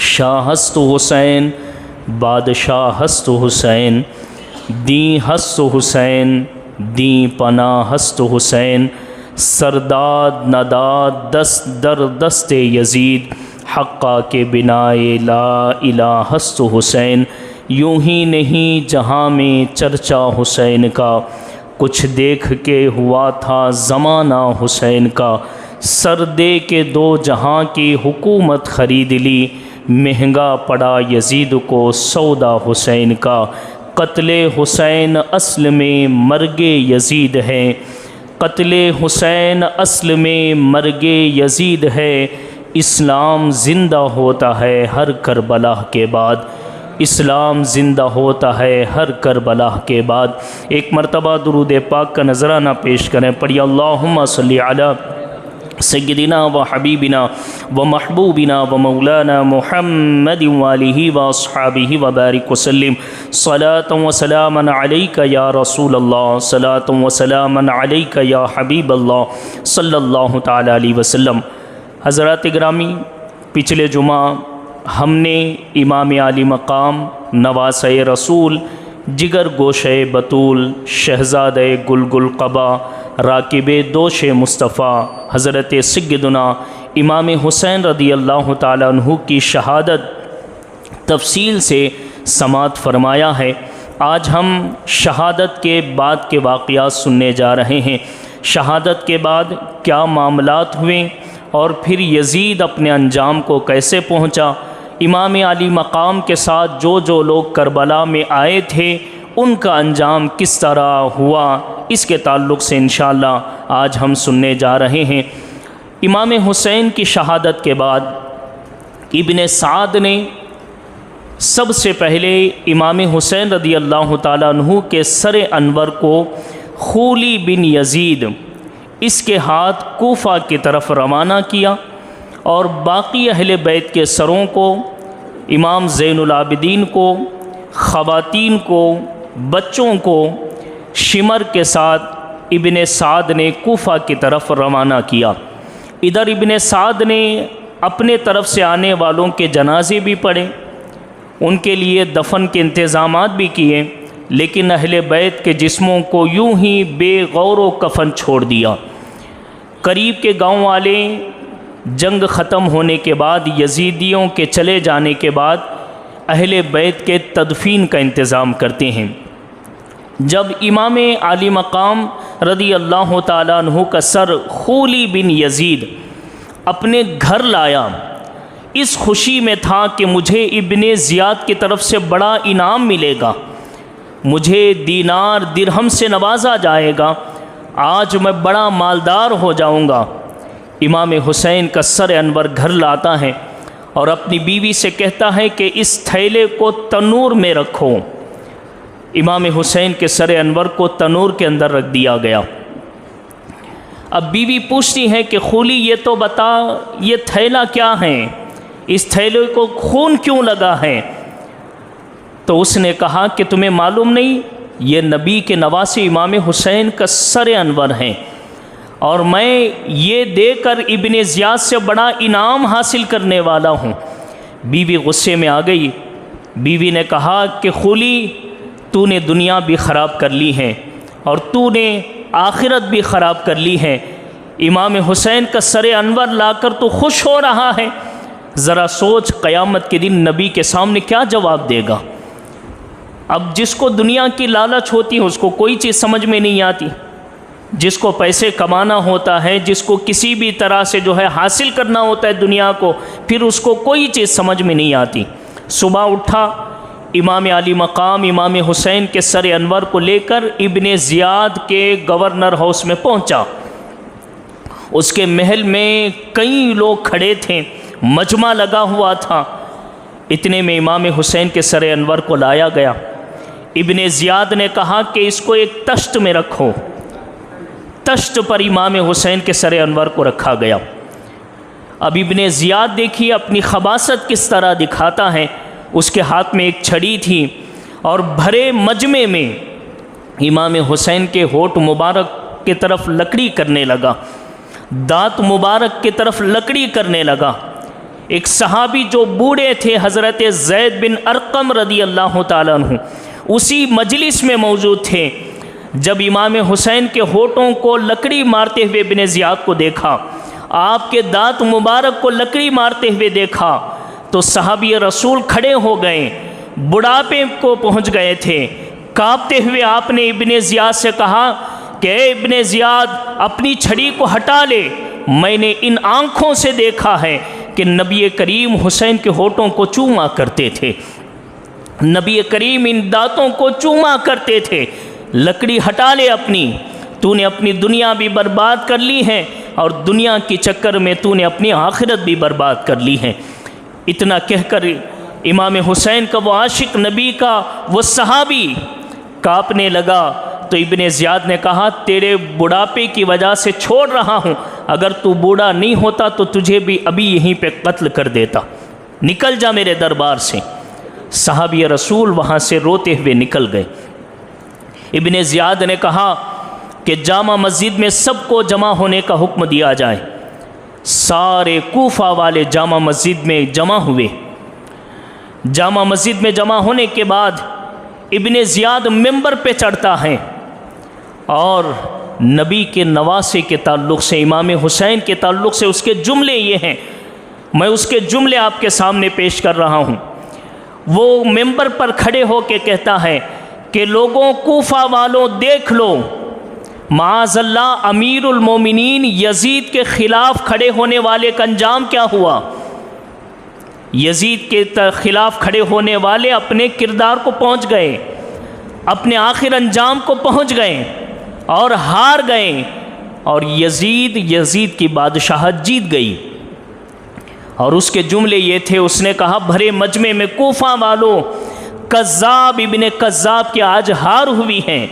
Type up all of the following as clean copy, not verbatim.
شاہ ہست حسین بادشاہ ہست حسین، دیں ہست حسین دیں پناہ ہست حسین، سرداد نداد دست در دست یزید، حقہ کے بنائے لا الہ ہست حسین۔ یوں ہی نہیں جہاں میں چرچا حسین کا، کچھ دیکھ کے ہوا تھا زمانہ حسین کا، سر دے کے دو جہاں کی حکومت خرید لی، مہنگا پڑا یزید کو سودا حسین کا۔ قتل حسین اصل میں مرگ یزید ہے، قتل حسین اصل میں مرگ یزید ہے، اسلام زندہ ہوتا ہے ہر کربلا کے بعد، اسلام زندہ ہوتا ہے ہر کربلا کے بعد۔ ایک مرتبہ درود پاک کا نذرانہ پیش کریں، پڑھیے اللہم صلی علی سیدنا و حبیبنا و محبوبنا و مولانا محمد والہ و اصحابہ و بارک وسلم، صلاۃ و سلاما علیک یا رسول اللہ، صلاۃ و سلاما علیک یا حبیب اللہ صلی اللہ تعالی علیہ وسلم۔ حضرات گرامی، پچھلے جمعہ ہم نے امام عالی مقام نواسہ رسول، جگر گوشہ بطول، شہزادہ گلگل قبا، راکب دوش مصطفیٰ حضرت سیدنا امام حسین رضی اللہ تعالیٰ عنہ کی شہادت تفصیل سے سماعت فرمایا ہے۔ آج ہم شہادت کے بعد کے واقعات سننے جا رہے ہیں۔ شہادت کے بعد کیا معاملات ہوئے اور پھر یزید اپنے انجام کو کیسے پہنچا، امام علی مقام کے ساتھ جو لوگ کربلا میں آئے تھے ان کا انجام کس طرح ہوا، اس کے تعلق سے انشاءاللہ آج ہم سننے جا رہے ہیں۔ امام حسین کی شہادت کے بعد ابن سعد نے سب سے پہلے امام حسین رضی اللہ تعالیٰ عنہ کے سر انور کو خولی بن یزید اس کے ہاتھ کوفہ کی طرف روانہ کیا، اور باقی اہل بیت کے سروں کو، امام زین العابدین کو، خواتین کو، بچوں کو شمر کے ساتھ ابن سعد نے کوفہ کی طرف روانہ کیا۔ ادھر ابن سعد نے اپنے طرف سے آنے والوں کے جنازے بھی پڑھے، ان کے لیے دفن کے انتظامات بھی کیے، لیکن اہل بیت کے جسموں کو یوں ہی بے غور و کفن چھوڑ دیا۔ قریب کے گاؤں والے جنگ ختم ہونے کے بعد، یزیدیوں کے چلے جانے کے بعد اہل بیت کے تدفین کا انتظام کرتے ہیں۔ جب امام عالی مقام رضی اللہ تعالیٰ عنہ کا سر خولی بن یزید اپنے گھر لایا، اس خوشی میں تھا کہ مجھے ابن زیاد کی طرف سے بڑا انعام ملے گا، مجھے دینار درہم سے نوازا جائے گا، آج میں بڑا مالدار ہو جاؤں گا۔ امام حسین کا سر انور گھر لاتا ہے اور اپنی بیوی سے کہتا ہے کہ اس تھیلے کو تنور میں رکھو۔ امام حسین کے سر انور کو تنور کے اندر رکھ دیا گیا۔ اب بیوی پوچھتی ہے کہ خولی یہ تو بتا، یہ تھیلا کیا ہے، اس تھیلے کو خون کیوں لگا ہے؟ تو اس نے کہا کہ تمہیں معلوم نہیں، یہ نبی کے نواسے امام حسین کا سر انور ہے، اور میں یہ دے کر ابن زیاد سے بڑا انعام حاصل کرنے والا ہوں۔ بیوی غصے میں آ گئی۔ بیوی نے کہا کہ خولی، تو نے دنیا بھی خراب کر لی ہے اور تو نے آخرت بھی خراب کر لی ہے، امام حسین کا سر انور لا کر تو خوش ہو رہا ہے، ذرا سوچ قیامت کے دن نبی کے سامنے کیا جواب دے گا۔ اب جس کو دنیا کی لالچ ہوتی ہے اس کو کوئی چیز سمجھ میں نہیں آتی، جس کو پیسے کمانا ہوتا ہے، جس کو کسی بھی طرح سے حاصل کرنا ہوتا ہے دنیا کو، پھر اس کو کوئی چیز سمجھ میں نہیں آتی۔ صبح اٹھا، امام علی مقام امام حسین کے سر انور کو لے کر ابن زیاد کے گورنر ہاؤس میں پہنچا۔ اس کے محل میں کئی لوگ کھڑے تھے، مجمع لگا ہوا تھا۔ اتنے میں امام حسین کے سر انور کو لایا گیا۔ ابن زیاد نے کہا کہ اس کو ایک تشت میں رکھو۔ تشت پر امام حسین کے سر انور کو رکھا گیا۔ اب ابن زیاد دیکھیے اپنی خباثت کس طرح دکھاتا ہے۔ اس کے ہاتھ میں ایک چھڑی تھی اور بھرے مجمع میں امام حسین کے ہونٹ مبارک کی طرف لکڑی کرنے لگا، دانت مبارک کی طرف لکڑی کرنے لگا۔ ایک صحابی جو بوڑھے تھے حضرت زید بن ارقم رضی اللہ تعالیٰ عنہ، اسی مجلس میں موجود تھے جب امام حسین کے ہونٹوں کو لکڑی مارتے ہوئے ابن زیاد کو دیکھا، آپ کے دانت مبارک کو لکڑی مارتے ہوئے دیکھا تو صحابی رسول کھڑے ہو گئے، بڑھاپے کو پہنچ گئے تھے۔ کانپتے ہوئے آپ نے ابن زیاد سے کہا کہ اے ابن زیاد، اپنی چھڑی کو ہٹا لے، میں نے ان آنکھوں سے دیکھا ہے کہ نبی کریم حسین کے ہونٹوں کو چوما کرتے تھے، نبی کریم ان دانتوں کو چوما کرتے تھے، لکڑی ہٹا لے اپنی، تو نے اپنی دنیا بھی برباد کر لی ہے اور دنیا کے چکر میں تو نے اپنی آخرت بھی برباد کر لی ہے۔ اتنا کہہ کر امام حسین کا وہ عاشق نبی کا وہ صحابی کانپنے لگا تو ابن زیاد نے کہا تیرے بڑھاپے کی وجہ سے چھوڑ رہا ہوں، اگر تو بوڑھا نہیں ہوتا تو تجھے بھی ابھی یہیں پہ قتل کر دیتا، نکل جا میرے دربار سے۔ صحابی رسول وہاں سے روتے ہوئے نکل گئے۔ ابن زیاد نے کہا کہ جامع مسجد میں سب کو جمع ہونے کا حکم دیا جائے۔ سارے کوفہ والے جامع مسجد میں جمع ہوئے۔ جامع مسجد میں جمع ہونے کے بعد ابن زیاد ممبر پہ چڑھتا ہے اور نبی کے نواسے کے تعلق سے، امام حسین کے تعلق سے اس کے جملے یہ ہیں، میں اس کے جملے آپ کے سامنے پیش کر رہا ہوں۔ وہ ممبر پر کھڑے ہو کے کہتا ہے کہ لوگوں، کوفہ والوں دیکھ لو، معاذ اللہ امیر المومنین یزید کے خلاف کھڑے ہونے والے کا انجام کیا ہوا۔ یزید کے خلاف کھڑے ہونے والے اپنے کردار کو پہنچ گئے، اپنے آخر انجام کو پہنچ گئے اور ہار گئے، اور یزید کی بادشاہت جیت گئی۔ اور اس کے جملے یہ تھے، اس نے کہا بھرے مجمع میں کوفہ والوں، کذاب ابن کذاب کی آج ہار ہوئی ہے،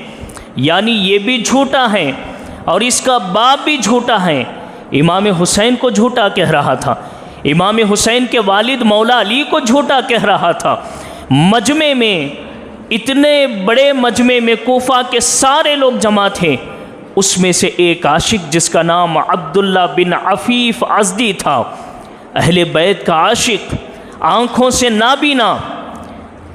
یعنی یہ بھی جھوٹا ہے اور اس کا باپ بھی جھوٹا ہے۔ امام حسین کو جھوٹا کہہ رہا تھا، امام حسین کے والد مولا علی کو جھوٹا کہہ رہا تھا۔ مجمع میں، اتنے بڑے مجمع میں کوفہ کے سارے لوگ جمع تھے، اس میں سے ایک عاشق جس کا نام عبداللہ بن عفیف ازدی تھا، اہل بیت کا عاشق، آنکھوں سے نابینا،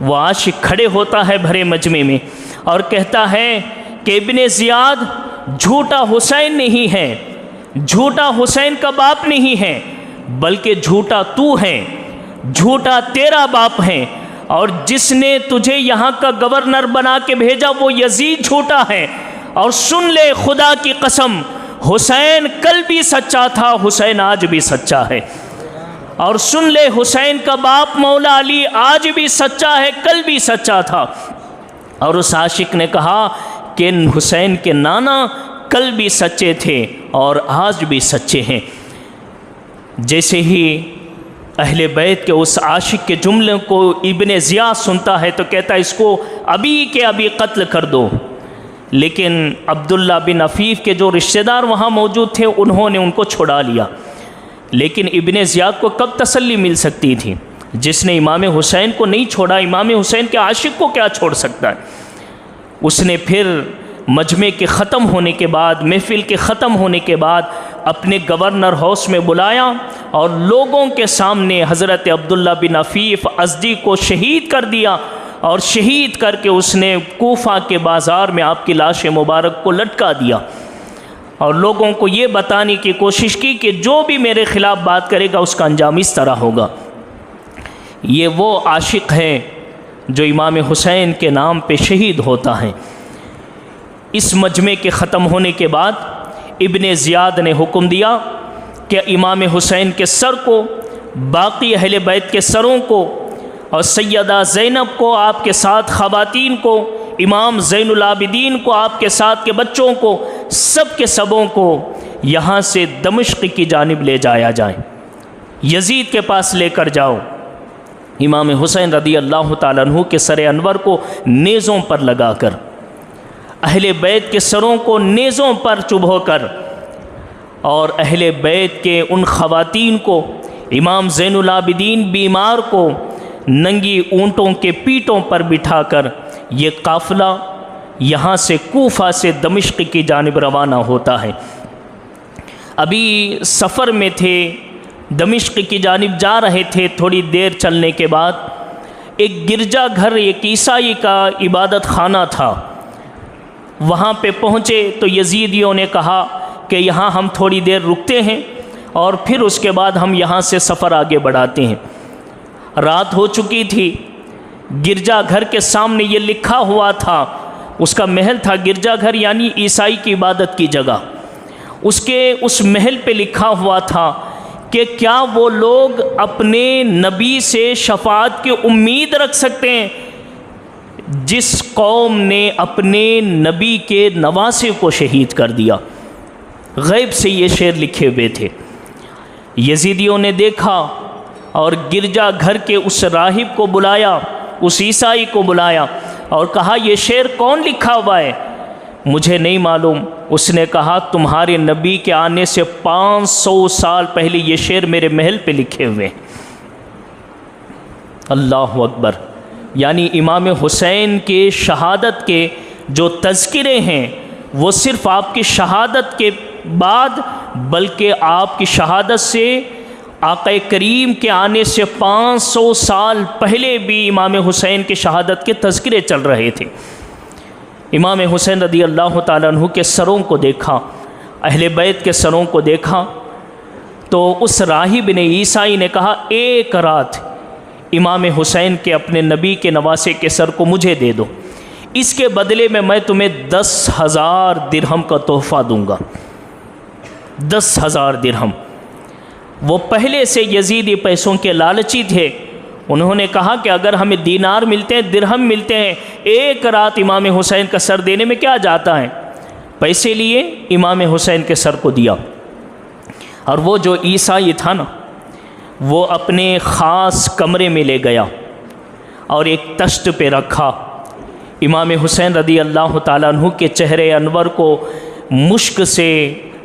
وہ عاشق کھڑے ہوتا ہے بھرے مجمع میں اور کہتا ہے کہ ابن زیاد، جھوٹا حسین نہیں ہے، جھوٹا حسین کا باپ نہیں ہے، بلکہ جھوٹا تو ہے، جھوٹا تیرا باپ ہے، اور جس نے تجھے یہاں کا گورنر بنا کے بھیجا وہ یزید جھوٹا ہے۔ اور سن لے خدا کی قسم، حسین کل بھی سچا تھا، حسین آج بھی سچا ہے۔ اور سن لے حسین کا باپ مولا علی آج بھی سچا ہے، کل بھی سچا تھا۔ اور اس عاشق نے کہا کہ حسین کے نانا کل بھی سچے تھے اور آج بھی سچے ہیں۔ جیسے ہی اہل بیت کے اس عاشق کے جملے کو ابن زیاد سنتا ہے تو کہتا ہے اس کو ابھی کے ابھی قتل کر دو۔ لیکن عبداللہ بن عفیف کے جو رشتہ دار وہاں موجود تھے انہوں نے ان کو چھڑا لیا۔ لیکن ابن زیاد کو کب تسلی مل سکتی تھی؟ جس نے امام حسین کو نہیں چھوڑا، امام حسین کے عاشق کو کیا چھوڑ سکتا ہے؟ اس نے پھر مجمع کے ختم ہونے کے بعد، محفل کے ختم ہونے کے بعد اپنے گورنر ہاؤس میں بلایا اور لوگوں کے سامنے حضرت عبداللہ بن عفیف ازدی کو شہید کر دیا، اور شہید کر کے اس نے کوفہ کے بازار میں آپ کی لاش مبارک کو لٹکا دیا، اور لوگوں کو یہ بتانے کی کوشش کی کہ جو بھی میرے خلاف بات کرے گا اس کا انجام اس طرح ہوگا۔ یہ وہ عاشق ہے جو امام حسین کے نام پہ شہید ہوتا ہے۔ اس مجمع کے ختم ہونے کے بعد ابن زیاد نے حکم دیا کہ امام حسین کے سر کو، باقی اہل بیت کے سروں کو، اور سیدہ زینب کو، آپ کے ساتھ خواتین کو، امام زین العابدین کو، آپ کے ساتھ کے بچوں کو، سب کے سبوں کو یہاں سے دمشق کی جانب لے جایا جائے، یزید کے پاس لے کر جاؤ۔ امام حسین رضی اللہ تعالیٰ عنہ کے سر انور کو نیزوں پر لگا کر، اہل بیت کے سروں کو نیزوں پر چبھو کر، اور اہل بیت کے ان خواتین کو، امام زین العابدین بیمار کو ننگی اونٹوں کے پیٹوں پر بٹھا کر یہ قافلہ یہاں سے کوفہ سے دمشق کی جانب روانہ ہوتا ہے۔ ابھی سفر میں تھے، دمشق کی جانب جا رہے تھے، تھوڑی دیر چلنے کے بعد ایک گرجا گھر، ایک عیسائی کا عبادت خانہ تھا، وہاں پہ پہنچے تو یزیدیوں نے کہا کہ یہاں ہم تھوڑی دیر رکتے ہیں اور پھر اس کے بعد ہم یہاں سے سفر آگے بڑھاتے ہیں۔ رات ہو چکی تھی، گرجا گھر کے سامنے یہ لکھا ہوا تھا، اس کا محل تھا، گرجا گھر یعنی عیسائی کی عبادت کی جگہ، اس محل پہ لکھا ہوا تھا کہ کیا وہ لوگ اپنے نبی سے شفاعت کی امید رکھ سکتے ہیں جس قوم نے اپنے نبی کے نواسے کو شہید کر دیا۔ غیب سے یہ شعر لکھے ہوئے تھے۔ یزیدیوں نے دیکھا اور گرجا گھر کے اس راہب کو بلایا، اس عیسائی کو بلایا اور کہا یہ شعر کون لکھا ہوا ہے؟ مجھے نہیں معلوم۔ اس نے کہا تمہارے نبی کے آنے سے 500 سال پہلے یہ شعر میرے محل پہ لکھے ہوئے ہیں۔ اللہ اکبر۔ یعنی امام حسین کے شہادت کے جو تذکرے ہیں وہ صرف آپ کی شہادت کے بعد بلکہ آپ کی شہادت سے آقا کریم کے آنے سے 500 سال پہلے بھی امام حسین کی شہادت کے تذکرے چل رہے تھے۔ امام حسین رضی اللہ تعالیٰ عنہ کے سروں کو دیکھا، اہل بیت کے سروں کو دیکھا تو اس راہب نے، عیسائی نے کہا ایک رات امام حسین کے اپنے نبی کے نواسے کے سر کو مجھے دے دو، اس کے بدلے میں تمہیں 10,000 درہم کا تحفہ دوں گا۔ 10,000 درہم۔ وہ پہلے سے یزیدی پیسوں کے لالچی تھے، انہوں نے کہا کہ اگر ہمیں دینار ملتے ہیں، درہم ملتے ہیں، ایک رات امام حسین کا سر دینے میں کیا جاتا ہے؟ پیسے لیے، امام حسین کے سر کو دیا۔ اور وہ جو عیسائی تھا نا، وہ اپنے خاص کمرے میں لے گیا اور ایک تشت پہ رکھا۔ امام حسین رضی اللہ تعالیٰ عنہ کے چہرے انور کو مشک سے،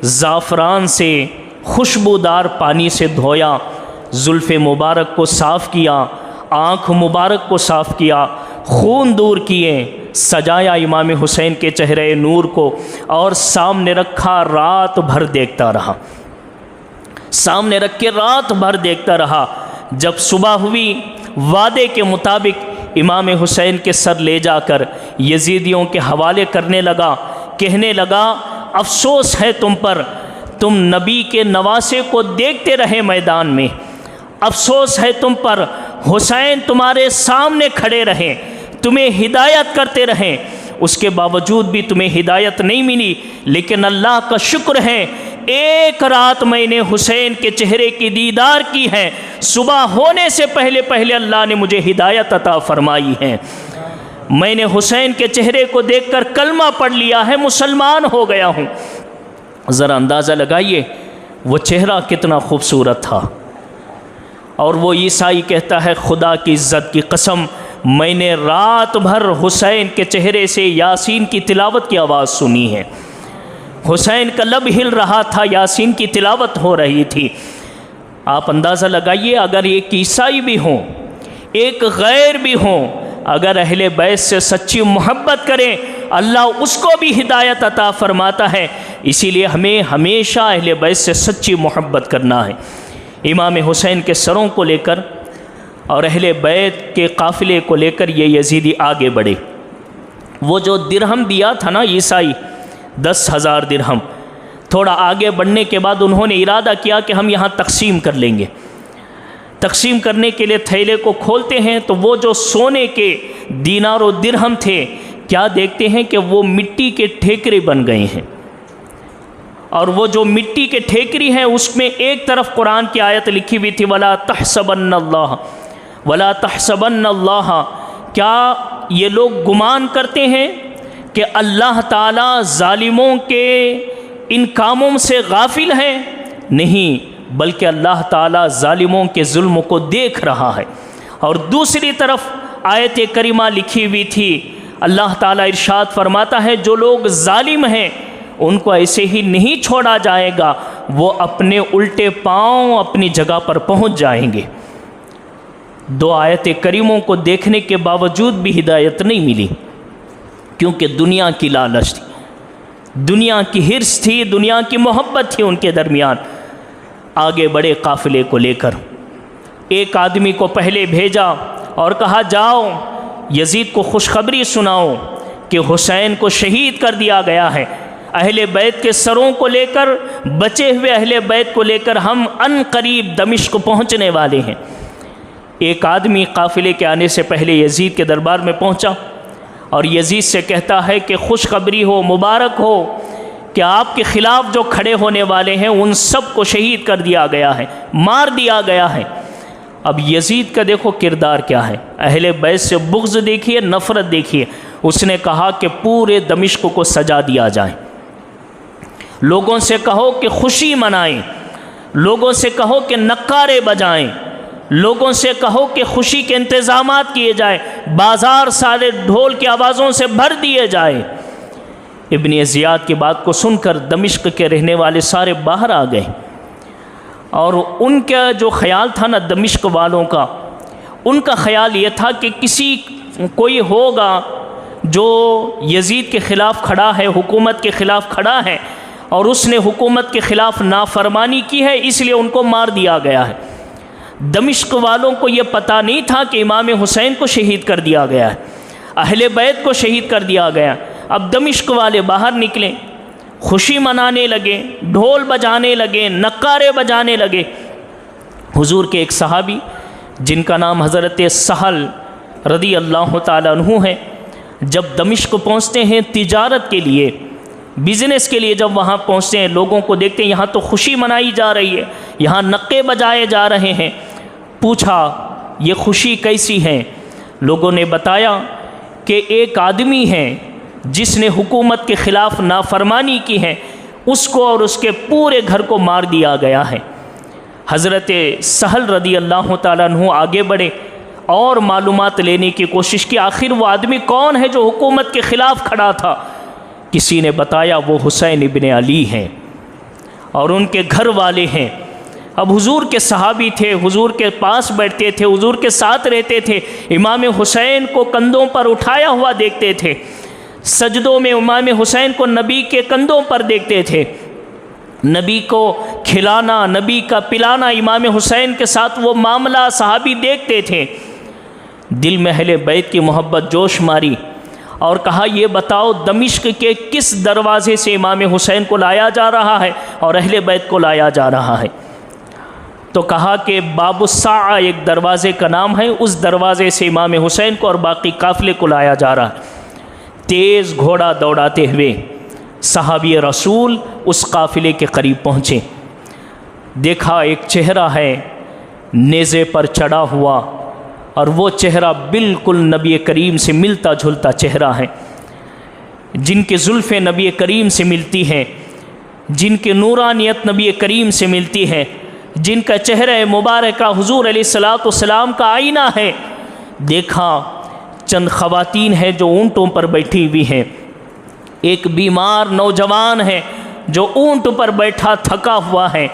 زعفران سے، خوشبودار پانی سے دھویا، زلف مبارک کو صاف کیا، آنکھ مبارک کو صاف کیا، خون دور کیے، سجایا امام حسین کے چہرے نور کو اور سامنے رکھا، رات بھر دیکھتا رہا، سامنے رکھ کے رات بھر دیکھتا رہا۔ جب صبح ہوئی، وعدے کے مطابق امام حسین کے سر لے جا کر یزیدیوں کے حوالے کرنے لگا، کہنے لگا افسوس ہے تم پر، تم نبی کے نواسے کو دیکھتے رہے میدان میں، افسوس ہے تم پر، حسین تمہارے سامنے کھڑے رہے، تمہیں ہدایت کرتے رہے، اس کے باوجود بھی تمہیں ہدایت نہیں ملی، لیکن اللہ کا شکر ہے ایک رات میں نے حسین کے چہرے کی دیدار کی ہے، صبح ہونے سے پہلے پہلے اللہ نے مجھے ہدایت عطا فرمائی ہے، میں نے حسین کے چہرے کو دیکھ کر کلمہ پڑھ لیا ہے، مسلمان ہو گیا ہوں۔ ذرا اندازہ لگائیے وہ چہرہ کتنا خوبصورت تھا۔ اور وہ عیسائی کہتا ہے خدا کی عزت کی قسم، میں نے رات بھر حسین کے چہرے سے یاسین کی تلاوت کی آواز سنی ہے، حسین کا لب ہل رہا تھا، یاسین کی تلاوت ہو رہی تھی۔ آپ اندازہ لگائیے اگر ایک عیسائی بھی ہوں، ایک غیر بھی ہوں، اگر اہل بیت سے سچی محبت کریں، اللہ اس کو بھی ہدایت عطا فرماتا ہے۔ اسی لیے ہمیں ہمیشہ اہل بیت سے سچی محبت کرنا ہے۔ امام حسین کے سروں کو لے کر اور اہل بیت کے قافلے کو لے کر یہ یزیدی آگے بڑھے۔ وہ جو درہم دیا تھا نا عیسائی، 10,000 درہم، تھوڑا آگے بڑھنے کے بعد انہوں نے ارادہ کیا کہ ہم یہاں تقسیم کر لیں گے۔ تقسیم کرنے کے لیے تھیلے کو کھولتے ہیں تو وہ جو سونے کے دینار و درہم تھے، کیا دیکھتے ہیں کہ وہ مٹی کے ٹھیکرے بن گئے ہیں، اور وہ جو مٹی کے ٹھیکری ہیں اس میں ایک طرف قرآن کی آیت لکھی ہوئی تھی وَلَا تَحْسَبَنَّ اللَّهَ وَلَا تَحْسَبَنَّ اللَّهَ۔ کیا یہ لوگ گمان کرتے ہیں کہ اللہ تعالیٰ ظالموں کے ان کاموں سے غافل ہے؟ نہیں، بلکہ اللہ تعالیٰ ظالموں کے ظلم کو دیکھ رہا ہے۔ اور دوسری طرف آیت کریمہ لکھی ہوئی تھی، اللہ تعالیٰ ارشاد فرماتا ہے جو لوگ ظالم ہیں ان کو ایسے ہی نہیں چھوڑا جائے گا، وہ اپنے الٹے پاؤں اپنی جگہ پر پہنچ جائیں گے۔ دو آیت کریموں کو دیکھنے کے باوجود بھی ہدایت نہیں ملی، کیونکہ دنیا کی لالچ تھی، دنیا کی حرص تھی، دنیا کی محبت تھی ان کے درمیان۔ آگے بڑے قافلے کو لے کر۔ ایک آدمی کو پہلے بھیجا اور کہا جاؤ یزید کو خوشخبری سناؤ کہ حسین کو شہید کر دیا گیا ہے، اہل بیت کے سروں کو لے کر، بچے ہوئے اہل بیت کو لے کر ہم ان قریب دمشق پہنچنے والے ہیں۔ ایک آدمی قافلے کے آنے سے پہلے یزید کے دربار میں پہنچا اور یزید سے کہتا ہے کہ خوشخبری ہو، مبارک ہو کہ آپ کے خلاف جو کھڑے ہونے والے ہیں ان سب کو شہید کر دیا گیا ہے، مار دیا گیا ہے۔ اب یزید کا دیکھو کردار کیا ہے، اہل بیت سے بغض دیکھیے، نفرت دیکھیے۔ اس نے کہا کہ پورے دمشق کو سجا دیا جائے، لوگوں سے کہو کہ خوشی منائیں، لوگوں سے کہو کہ نقارے بجائیں، لوگوں سے کہو کہ خوشی کے انتظامات کیے جائیں، بازار سارے ڈھول کی آوازوں سے بھر دیے جائے۔ ابن زیاد کی بات کو سن کر دمشق کے رہنے والے سارے باہر آ گئے، اور ان کا جو خیال تھا نا دمشق والوں کا، ان کا خیال یہ تھا کہ کوئی ہوگا جو یزید کے خلاف کھڑا ہے، حکومت کے خلاف کھڑا ہے، اور اس نے حکومت کے خلاف نافرمانی کی ہے، اس لیے ان کو مار دیا گیا ہے۔ دمشق والوں کو یہ پتہ نہیں تھا کہ امام حسین کو شہید کر دیا گیا ہے، اہل بیت کو شہید کر دیا گیا۔ اب دمشق والے باہر نکلے، خوشی منانے لگے، ڈھول بجانے لگے، نقارے بجانے لگے۔ حضور کے ایک صحابی جن کا نام حضرت سہل رضی اللہ تعالیٰ عنہ ہے، جب دمشق پہنچتے ہیں تجارت کے لیے، بزنس کے لیے، جب وہاں پہنچتے ہیں لوگوں کو دیکھتے ہیں یہاں تو خوشی منائی جا رہی ہے، یہاں نقے بجائے جا رہے ہیں۔ پوچھا یہ خوشی کیسی ہے؟ لوگوں نے بتایا کہ ایک آدمی ہے جس نے حکومت کے خلاف نافرمانی کی ہے، اس کو اور اس کے پورے گھر کو مار دیا گیا ہے۔ حضرت سہل رضی اللہ تعالیٰ عنہ آگے بڑھے اور معلومات لینے کی کوشش کی، آخر وہ آدمی کون ہے جو حکومت کے خلاف کھڑا تھا؟ کسی نے بتایا وہ حسین ابن علی ہیں اور ان کے گھر والے ہیں۔ اب حضور کے صحابی تھے، حضور کے پاس بیٹھتے تھے، حضور کے ساتھ رہتے تھے، امام حسین کو کندھوں پر اٹھایا ہوا دیکھتے تھے، سجدوں میں امام حسین کو نبی کے کندھوں پر دیکھتے تھے، نبی کو کھلانا، نبی کا پلانا، امام حسین کے ساتھ وہ معاملہ صحابی دیکھتے تھے۔ دل میں اہل بیت کی محبت جوش ماری اور کہا یہ بتاؤ دمشق کے کس دروازے سے امام حسین کو لایا جا رہا ہے اور اہل بیت کو لایا جا رہا ہے؟ تو کہا کہ باب الساعہ ایک دروازے کا نام ہے، اس دروازے سے امام حسین کو اور باقی قافلے کو لایا جا رہا ہے۔ تیز گھوڑا دوڑاتے ہوئے صحابی رسول اس قافلے کے قریب پہنچے، دیکھا ایک چہرہ ہے نیزے پر چڑھا ہوا، اور وہ چہرہ بالکل نبی کریم سے ملتا جھلتا چہرہ ہے، جن کے زلفیں نبی کریم سے ملتی ہیں، جن کی نورانیت نبی کریم سے ملتی ہے، جن کا چہرہ مبارکہ حضور علیہ الصلوۃ والسلام کا آئینہ ہے۔ دیکھا چند خواتین ہیں جو اونٹوں پر بیٹھی ہوئی ہیں، ایک بیمار نوجوان ہے جو اونٹ پر بیٹھا تھکا ہوا ہے،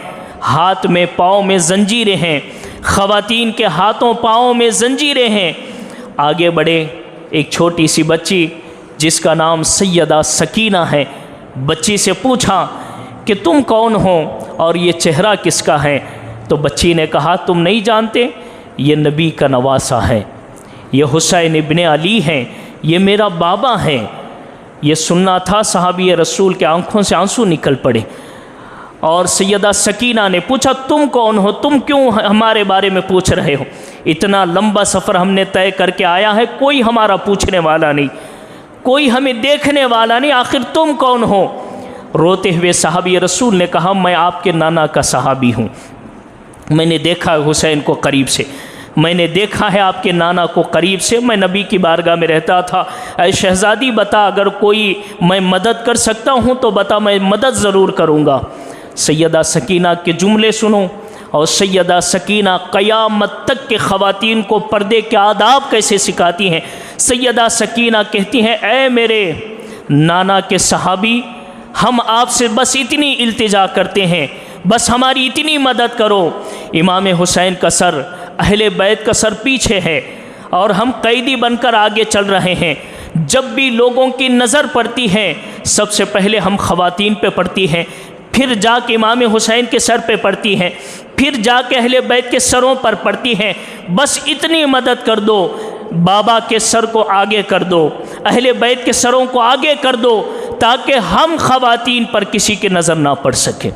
ہاتھ میں پاؤں میں زنجیریں ہیں، خواتین کے ہاتھوں پاؤں میں زنجیریں ہیں۔ آگے بڑھے، ایک چھوٹی سی بچی جس کا نام سیدہ سکینہ ہے، بچی سے پوچھا کہ تم کون ہو اور یہ چہرہ کس کا ہے؟ تو بچی نے کہا تم نہیں جانتے، یہ نبی کا نواسہ ہے، یہ حسین ابن علی ہیں، یہ میرا بابا ہے۔ یہ سننا تھا صحابی رسول کے آنکھوں سے آنسو نکل پڑے، اور سیدہ سکینہ نے پوچھا تم کون ہو، تم کیوں ہمارے بارے میں پوچھ رہے ہو؟ اتنا لمبا سفر ہم نے طے کر کے آیا ہے، کوئی ہمارا پوچھنے والا نہیں، کوئی ہمیں دیکھنے والا نہیں، آخر تم کون ہو؟ روتے ہوئے صحابی رسول نے کہا میں آپ کے نانا کا صحابی ہوں، میں نے دیکھا ہے حسین کو قریب سے، میں نے دیکھا ہے آپ کے نانا کو قریب سے، میں نبی کی بارگاہ میں رہتا تھا، اے شہزادی بتا اگر کوئی میں مدد کر سکتا ہوں تو بتا، میں مدد ضرور کروں گا۔ سیدہ سکینہ کے جملے سنو، اور سیدہ سکینہ قیامت تک کے خواتین کو پردے کے آداب کیسے سکھاتی ہیں۔ سیدہ سکینہ کہتی ہیں اے میرے نانا کے صحابی، ہم آپ سے بس اتنی التجا کرتے ہیں، بس ہماری اتنی مدد کرو، امام حسین کا سر، اہل بیت کا سر پیچھے ہے اور ہم قیدی بن کر آگے چل رہے ہیں، جب بھی لوگوں کی نظر پڑتی ہے سب سے پہلے ہم خواتین پہ پڑتی ہیں، پھر جا کے امام حسین کے سر پہ پڑتی ہیں، پھر جا کے اہل بیت کے سروں پر پڑتی ہیں، بس اتنی مدد کر دو، بابا کے سر کو آگے کر دو، اہل بیت کے سروں کو آگے کر دو، تاکہ ہم خواتین پر کسی کی نظر نہ پڑ سکے۔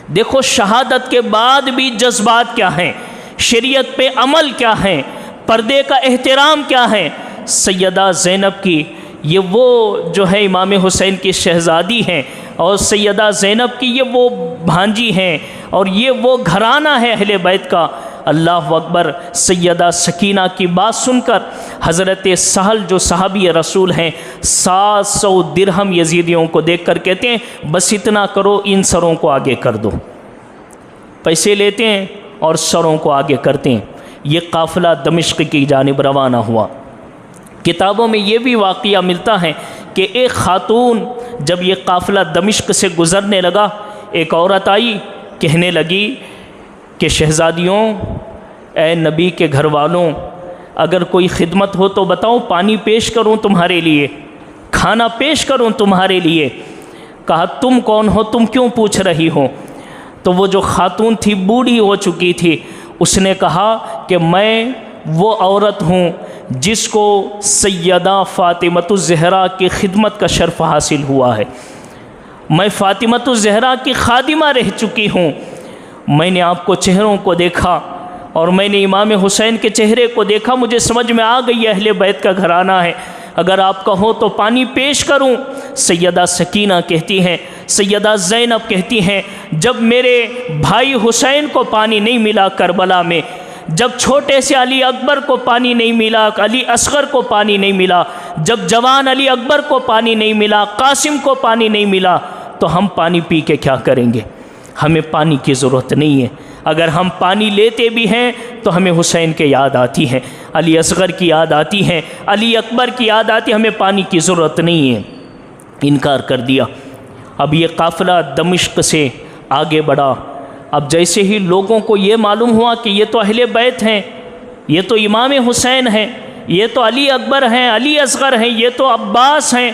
دیکھو شہادت کے بعد بھی جذبات کیا ہیں، شریعت پہ عمل کیا ہیں، پردے کا احترام کیا ہے۔ سیدہ زینب کی، یہ وہ جو ہے امام حسین کی شہزادی ہیں، اور سیدہ زینب کی یہ وہ بھانجی ہیں، اور یہ وہ گھرانہ ہے اہل بیت کا۔ اللہ اکبر۔ سیدہ سکینہ کی بات سن کر حضرت سہل جو صحابی رسول ہیں 700 درہم یزیدیوں کو دیکھ کر کہتے ہیں بس اتنا کرو، ان سروں کو آگے کر دو۔ پیسے لیتے ہیں اور سروں کو آگے کرتے ہیں۔ یہ قافلہ دمشق کی جانب روانہ ہوا۔ کتابوں میں یہ بھی واقعہ ملتا ہے کہ ایک خاتون جب یہ قافلہ دمشق سے گزرنے لگا، ایک عورت آئی، کہنے لگی کہ شہزادیوں، اے نبی کے گھر والوں، اگر کوئی خدمت ہو تو بتاؤ، پانی پیش کروں تمہارے لیے، کھانا پیش کروں تمہارے لیے۔ کہا تم کون ہو، تم کیوں پوچھ رہی ہو؟ تو وہ جو خاتون تھی بوڑھی ہو چکی تھی، اس نے کہا کہ میں وہ عورت ہوں جس کو سیدہ فاطمۃ الزہرا کی خدمت کا شرف حاصل ہوا ہے، میں فاطمۃ الزہرا کی خادمہ رہ چکی ہوں۔ میں نے آپ کو چہروں کو دیکھا اور میں نے امام حسین کے چہرے کو دیکھا، مجھے سمجھ میں آ گئی اہل بیت کا گھرانہ ہے، اگر آپ کہو تو پانی پیش کروں۔ سیدہ سکینہ کہتی ہیں، سیدہ زینب کہتی ہیں، جب میرے بھائی حسین کو پانی نہیں ملا کربلا میں، جب چھوٹے سے علی اکبر کو پانی نہیں ملا، علی اصغر کو پانی نہیں ملا، جب جوان علی اکبر کو پانی نہیں ملا، قاسم کو پانی نہیں ملا، تو ہم پانی پی کے کیا کریں گے؟ ہمیں پانی کی ضرورت نہیں ہے۔ اگر ہم پانی لیتے بھی ہیں تو ہمیں حسین کی یاد آتی ہے، علی اصغر کی یاد آتی ہے، علی اکبر کی یاد آتی ہے، ہمیں پانی کی ضرورت نہیں ہے۔ انکار کر دیا۔ اب یہ قافلہ دمشق سے آگے بڑھا۔ اب جیسے ہی لوگوں کو یہ معلوم ہوا کہ یہ تو اہل بیت ہیں، یہ تو امام حسین ہیں، یہ تو علی اکبر ہیں، علی اصغر ہیں، یہ تو عباس ہیں،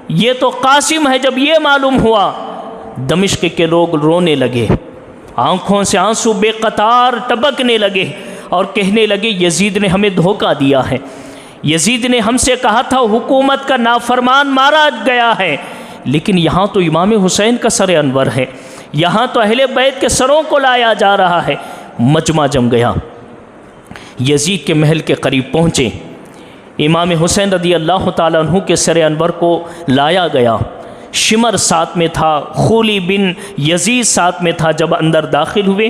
یہ تو قاسم ہے، جب یہ معلوم ہوا دمشق کے لوگ رونے لگے، آنکھوں سے آنسو بے قطار ٹپکنے لگے اور کہنے لگے یزید نے ہمیں دھوکہ دیا ہے، یزید نے ہم سے کہا تھا حکومت کا نافرمان مارا گیا ہے، لیکن یہاں تو امام حسین کا سر انور ہے، یہاں تو اہل بیت کے سروں کو لایا جا رہا ہے۔ مجمع جم گیا، یزید کے محل کے قریب پہنچے، امام حسین رضی اللہ تعالیٰ عنہ کے سر انور کو لایا گیا، شمر ساتھ میں تھا، خولی بن یزید ساتھ میں تھا۔ جب اندر داخل ہوئے